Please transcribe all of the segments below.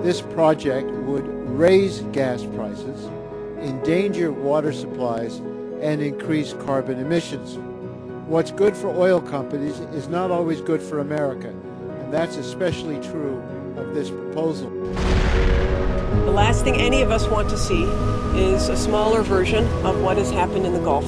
This project would raise gas prices, endanger water supplies, and increase carbon emissions. What's good for oil companies is not always good for America, and that's especially true of this proposal. The last thing any of us want to see is a smaller version of what has happened in the Gulf.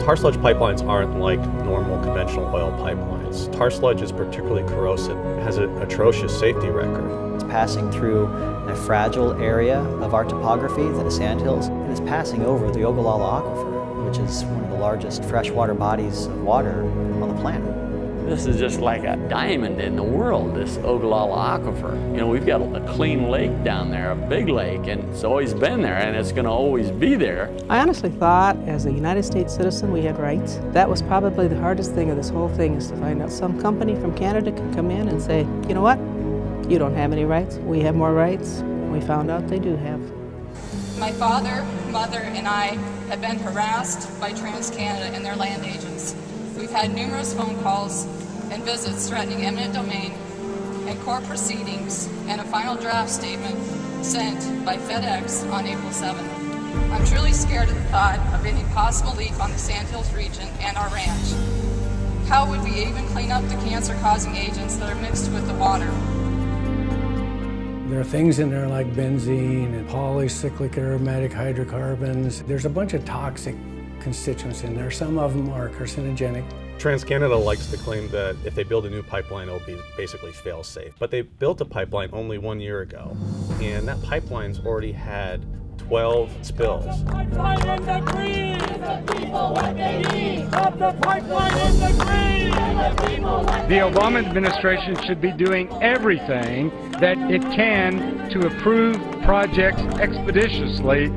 Tar sludge pipelines aren't like normal conventional oil pipelines. Tar sludge is particularly corrosive. It has an atrocious safety record. It's passing through a fragile area of our topography, the sandhills, and it's passing over the Ogallala Aquifer, which is one of the largest freshwater bodies of water on the planet. This is just like a diamond in the world, this Ogallala Aquifer. You know, we've got a clean lake down there, a big lake, and it's always been there, and it's going to always be there. I honestly thought, as a United States citizen, we had rights. That was probably the hardest thing of this whole thing, is to find out some company from Canada can come in and say, you know what, you don't have any rights, we have more rights. We found out they do have. My father, mother, and I have been harassed by TransCanada and their land agents. We've had numerous phone calls and visits threatening eminent domain and court proceedings, and a final draft statement sent by FedEx on April 7th. I'm truly scared of the thought of any possible leak on the Sandhills region and our ranch. How would we even clean up the cancer-causing agents that are mixed with the water? There are things in there like benzene and polycyclic aromatic hydrocarbons. There's a bunch of toxic constituents in there. Some of them are carcinogenic. TransCanada likes to claim that if they build a new pipeline, it'll be basically fail-safe. But they built a pipeline only 1 year ago, and that pipeline's already had 12 spills. The pipeline in the green! The people what they need! Stop the pipeline in the green! The people what the Obama administration should be doing everything that it can to approve projects expeditiously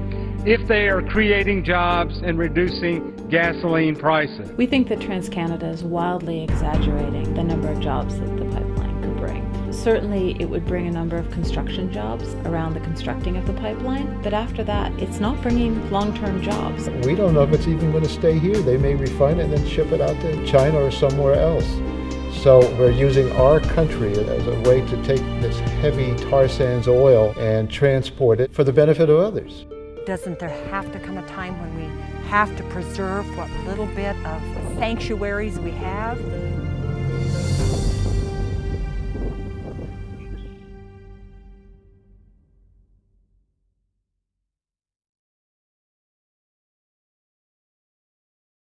if they are creating jobs and reducing gasoline prices. We think that TransCanada is wildly exaggerating the number of jobs that the pipeline could bring. Certainly it would bring a number of construction jobs around the constructing of the pipeline, but after that it's not bringing long-term jobs. We don't know if it's even going to stay here. They may refine it and then ship it out to China or somewhere else. So we're using our country as a way to take this heavy tar sands oil and transport it for the benefit of others. Doesn't there have to come a time when we have to preserve what little bit of sanctuaries we have?